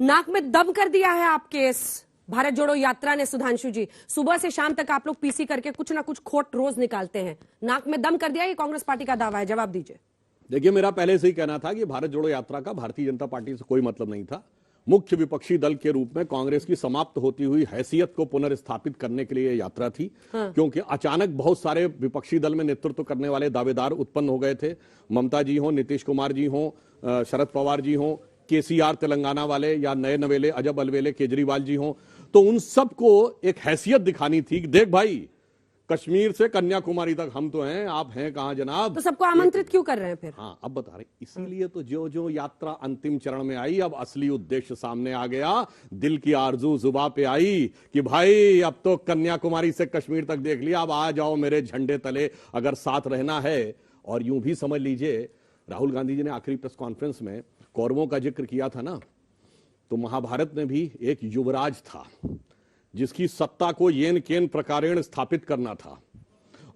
नाक में दम कर दिया है आपके इस भारत जोड़ो यात्रा ने। सुधांशु जी, सुबह से शाम तक आप लोग पीसी करके कुछ ना कुछ खोट रोज निकालते हैं। नाक में दम कर दिया, ये कांग्रेस पार्टी का दावा है, जवाब दीजिए। देखिए, मेरा पहले से ही कहना था कि भारत जोड़ो यात्रा का भारतीय जनता पार्टी से कोई मतलब नहीं था। मुख्य विपक्षी दल के रूप में कांग्रेस की समाप्त होती हुई हैसियत को पुनर्स्थापित करने के लिए यात्रा थी। क्योंकि अचानक बहुत सारे विपक्षी दल में नेतृत्व करने वाले दावेदार उत्पन्न हो गए थे। ममता जी हो, नीतीश कुमार जी हो, शरद पवार जी हो, केसीआर तेलंगाना वाले, या नए नवेले अजब अलवेले केजरीवाल जी हो, तो उन सबको एक हैसियत दिखानी थी कि देख भाई, कश्मीर से कन्याकुमारी तक हम तो हैं, आप हैं कहां जनाब। तो सबको आमंत्रित क्यों कर रहे हैं फिर? हाँ, अब बता रहे, इसीलिए तो जो जो यात्रा अंतिम चरण में आई, अब असली उद्देश्य सामने आ गया। दिल की आरजू जुबां पे आई कि भाई अब तो कन्याकुमारी से कश्मीर तक देख लिया, अब आ जाओ मेरे झंडे तले अगर साथ रहना है। और यूं भी समझ लीजिए, राहुल गांधी जी ने आखिरी प्रेस कॉन्फ्रेंस में कौरवों का जिक्र किया था ना, तो महाभारत में भी एक युवराज था जिसकी सत्ता को येन केन प्रकारेण स्थापित करना था।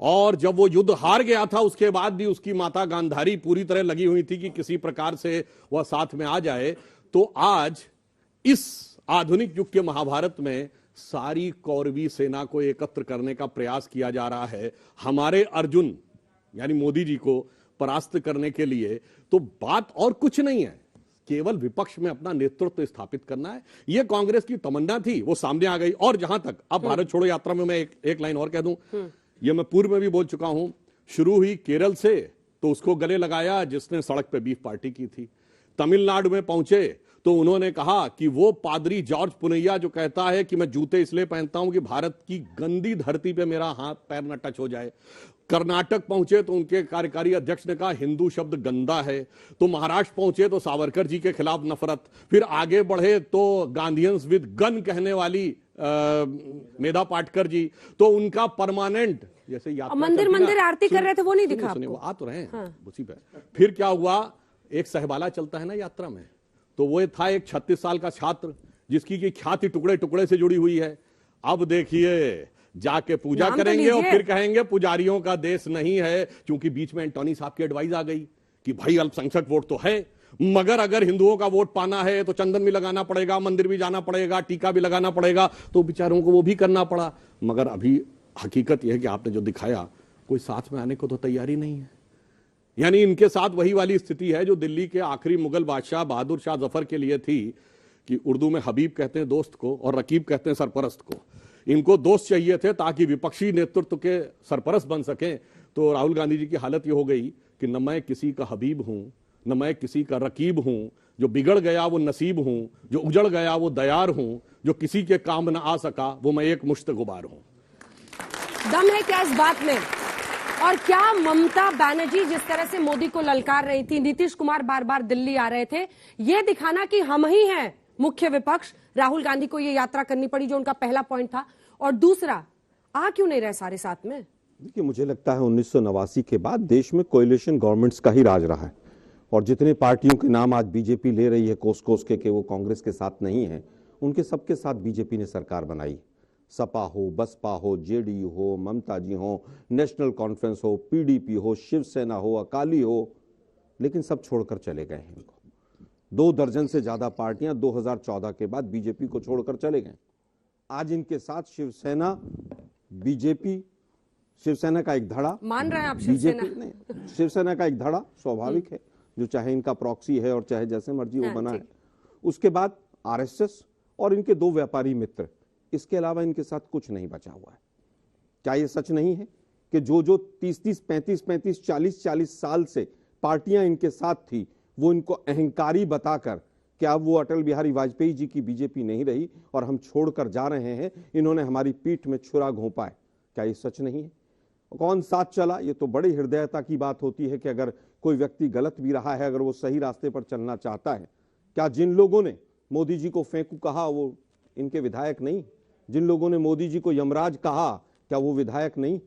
और जब वो युद्ध हार गया था, उसके बाद भी उसकी माता गांधारी पूरी तरह लगी हुई थी कि किसी प्रकार से वह साथ में आ जाए। तो आज इस आधुनिक युग के महाभारत में सारी कौरवी सेना को एकत्र करने का प्रयास किया जा रहा है हमारे अर्जुन यानी मोदी जी को परास्त करने के लिए। तो बात और कुछ नहीं है, केवल विपक्ष में अपना नेतृत्व स्थापित करना है। यह कांग्रेस की तमन्ना थी, वो सामने आ गई। और जहां तक अब भारत छोड़ो यात्रा में मैं एक लाइन और कह दूं, यह मैं पूर्व में भी बोल चुका हूं, शुरू हुई केरल से, तो उसको गले लगाया जिसने सड़क पे बीफ पार्टी की थी। तमिलनाडु में पहुंचे तो उन्होंने कहा कि वो पादरी जॉर्ज पुनैया जो कहता है कि मैं जूते इसलिए पहनता हूं कि भारत की गंदी धरती पे मेरा हाथ पैर न टच हो जाए। कर्नाटक पहुंचे तो उनके कार्यकारी अध्यक्ष ने कहा हिंदू शब्द गंदा है। तो महाराष्ट्र पहुंचे तो सावरकर जी के खिलाफ नफरत। फिर आगे बढ़े तो गांधीयंस विद गन कहने वाली मेधा पाटकर जी, तो उनका परमानेंट जैसे मंदिर आरती कर रहे थे, वो नहीं दिखा आपको? वो आ तो रहे हैं उसी पे। फिर क्या हुआ, एक सहबाला चलता है ना यात्रा में, तो वो था एक 36 साल का छात्र जिसकी की ख्याति टुकड़े टुकड़े से जुड़ी हुई है। अब देखिए, जाके पूजा करेंगे और फिर कहेंगे पुजारियों का देश नहीं है, क्योंकि बीच में एंटोनी साहब की एडवाइस आ गई कि भाई अल्पसंख्यक वोट तो है, मगर अगर हिंदुओं का वोट पाना है तो चंदन भी लगाना पड़ेगा, मंदिर भी जाना पड़ेगा, टीका भी लगाना पड़ेगा। तो बेचारों को वो भी करना पड़ा। मगर अभी हकीकत यह है कि आपने जो दिखाया, कोई साथ में आने को तो तैयारी नहीं है। यानी इनके साथ वही वाली स्थिति है जो दिल्ली के आखिरी मुगल बादशाह बहादुर शाह जफर के लिए थी कि उर्दू में हबीब कहते हैं दोस्त को और रकीब कहते हैं सरपरस्त को। इनको दोस्त चाहिए थे ताकि विपक्षी नेतृत्व के सरपरस्त बन सकें। तो राहुल गांधी जी की हालत ये हो गई कि न मैं किसी का हबीब हूं, न मैं किसी का रकीब हूं, जो बिगड़ गया वो नसीब हूं, जो उजड़ गया वो दयार हूं, जो किसी के काम न आ सका वो मैं एक मुश्त गुबार हूं। दम है क्या इस बात में? और क्या ममता बनर्जी जिस तरह से मोदी को ललकार रही थी, नीतीश कुमार बार बार दिल्ली आ रहे थे, ये दिखाना कि हम ही हैं मुख्य विपक्ष, राहुल गांधी को ये यात्रा करनी पड़ी जो उनका पहला पॉइंट था। और दूसरा, आ क्यों नहीं रहे सारे साथ में? देखिए, मुझे लगता है 1989 के बाद देश में कोएलिशन गवर्नमेंट्स का ही राज रहा है। और जितने पार्टियों के नाम आज बीजेपी ले रही है कोस कोस के वो कांग्रेस के साथ नहीं है, उनके सबके साथ बीजेपी ने सरकार बनाई। सपा हो, बसपा हो, जेडीयू हो, ममता जी हो, नेशनल कॉन्फ्रेंस हो, पीडीपी हो, शिवसेना हो, अकाली हो, लेकिन सब छोड़कर चले गए हैं इनको। 2 दर्जन से ज्यादा पार्टियां 2014 के बाद बीजेपी को छोड़कर चले गए। आज इनके साथ शिवसेना, बीजेपी, शिवसेना का एक धड़ा मान रहे हैं आप? शिवसेना का एक धड़ा स्वाभाविक है, जो चाहे इनका प्रॉक्सी है और चाहे जैसे मर्जी वो बना है। उसके बाद आरएसएस और इनके 2 व्यापारी मित्र, इसके अलावा इनके साथ कुछ नहीं बचा हुआ है। क्या ये सच नहीं है कि जो 30-30, 35-35, 40-40 साल से पार्टियां इनके साथ थी, वो इनको अहंकारी बताकर क्या वो अटल बिहारी वाजपेयी जी की बीजेपी नहीं रही और हम छोड़कर जा रहे हैं, इन्होंने हमारी पीठ में छुरा घोंपा है? क्या ये सच नहीं है? कौन साथ चला? ये तो बड़ी हृदयता की बात होती है कि अगर कोई व्यक्ति गलत भी रहा है, अगर वो सही रास्ते पर चलना चाहता है। क्या जिन लोगों ने मोदी जी को फेंकू कहा वो इनके विधायक नहीं? जिन लोगों ने मोदी जी को यमराज कहा, क्या वो विधायक नहीं?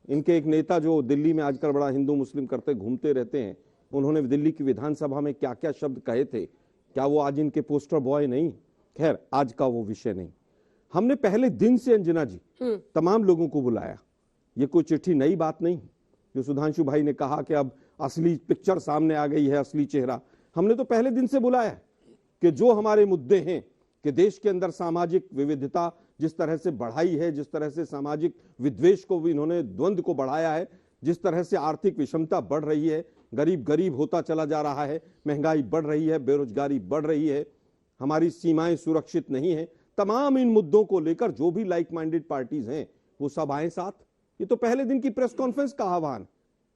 इनके एक नेता जो दिल्ली में आजकल बड़ा हिंदू मुस्लिम करते घूमते रहते हैं, उन्होंने दिल्ली की विधानसभा में क्या क्या शब्द कहे थे, क्या वो आज इनके पोस्टर बॉय नहीं? खैर, आज का वो विषय नहीं। हमने पहले दिन से अंजना जी तमाम लोगों को बुलाया। ये कोई चिट्ठी नई बात नहीं जो सुधांशु भाई ने कहा कि अब असली पिक्चर सामने आ गई है, असली चेहरा। हमने तो पहले दिन से बुलाया कि जो हमारे मुद्दे हैं कि देश के अंदर सामाजिक विविधता जिस तरह से बढ़ाई है, जिस तरह से सामाजिक विद्वेष को भी इन्होंने, द्वंद्व को बढ़ाया है, जिस तरह से आर्थिक विषमता बढ़ रही है, गरीब गरीब होता चला जा रहा है, महंगाई बढ़ रही है, बेरोजगारी बढ़ रही है, हमारी सीमाएं सुरक्षित नहीं है, तमाम इन मुद्दों को लेकर जो भी लाइक माइंडेड पार्टीज हैं वो सब आए साथ। ये तो पहले दिन की प्रेस कॉन्फ्रेंस का आह्वान,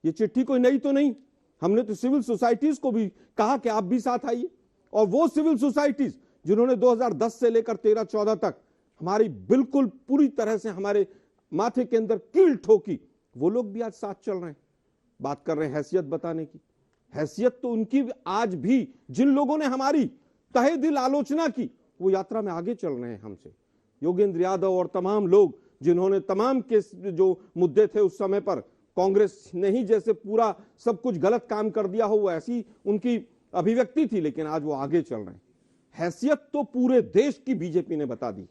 ये चिट्ठी कोई नई तो नहीं। हमने तो सिविल सोसाइटीज को भी कहा कि आप भी साथ आइए, और वो सिविल सोसाइटीज जिन्होंने 2010 से लेकर 13-14 तक हमारी बिल्कुल पूरी तरह से हमारे माथे के अंदर कील ठोकी, वो लोग भी आज साथ चल रहे हैं। बात कर रहे हैं हैसियत बताने की। हैसियत तो उनकी आज भी, जिन लोगों ने हमारी तहे दिल आलोचना की वो यात्रा में आगे चल रहे हैं हमसे। योगेंद्र यादव और तमाम लोग जिन्होंने तमाम के जो मुद्दे थे उस समय पर कांग्रेस ने ही जैसे पूरा सब कुछ गलत काम कर दिया हो, वो ऐसी उनकी अभिव्यक्ति थी, लेकिन आज वो आगे चल रहे हैं। हैसियत तो पूरे देश की बीजेपी ने बता दी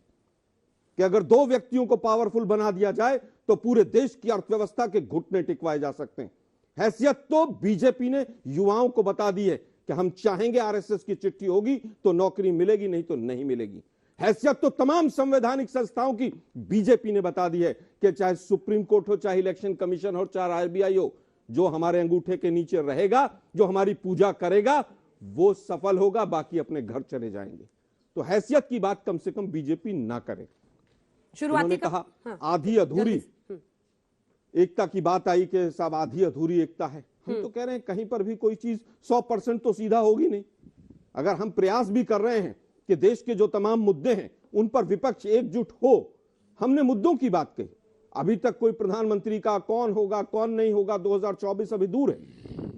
कि अगर दो व्यक्तियों को पावरफुल बना दिया जाए तो पूरे देश की अर्थव्यवस्था के घुटने टिकवाए जा सकते हैं। हैसियत तो बीजेपी ने युवाओं को बता दी है कि हम चाहेंगे आरएसएस की चिट्ठी होगी तो नौकरी मिलेगी, नहीं तो नहीं मिलेगी। हैसियत तो तमाम संवैधानिक संस्थाओं की बीजेपी ने बता दी है कि चाहे सुप्रीम कोर्ट हो, चाहे इलेक्शन कमीशन हो, चाहे आरबीआई हो, जो हमारे अंगूठे के नीचे रहेगा, जो हमारी पूजा करेगा, वो सफल होगा, बाकी अपने घर चले जाएंगे। तो हैसियत की बात कम से कम बीजेपी ना करे। शुरुआती कहा आधी अधूरी एकता की बात आई कि साहब आधी अधूरी एकता है। हम तो कह रहे हैं कहीं पर भी कोई चीज 100% तो सीधा होगी नहीं। अगर हम प्रयास भी कर रहे हैं कि देश के जो तमाम मुद्दे हैं उन पर विपक्ष एकजुट हो, हमने मुद्दों की बात कही। अभी तक कोई प्रधानमंत्री का कौन होगा कौन नहीं होगा 2024 अभी दूर है,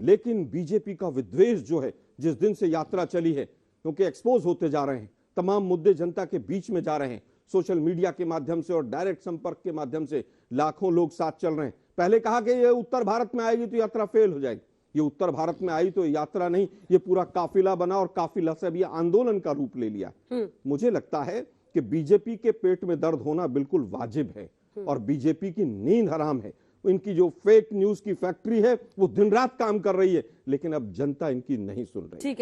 लेकिन बीजेपी का विद्वेष जो है जिस दिन से यात्रा चली है, क्योंकि एक्सपोज होते जा रहे हैं, तमाम मुद्दे जनता के बीच में जा रहे हैं, सोशल मीडिया के माध्यम से और डायरेक्ट संपर्क के माध्यम से लाखों लोग साथ चल रहे हैं। पहले कहा कि ये उत्तर भारत में आएगी तो यात्रा फेल हो जाएगी, ये उत्तर भारत में आई तो यात्रा नहीं, ये पूरा काफिला बना और काफिला से भी आंदोलन का रूप ले लिया। मुझे लगता है कि बीजेपी के पेट में दर्द होना बिल्कुल वाजिब है और बीजेपी की नींद हराम है। इनकी जो फेक न्यूज की फैक्ट्री है वो दिन रात काम कर रही है, लेकिन अब जनता इनकी नहीं सुन रही।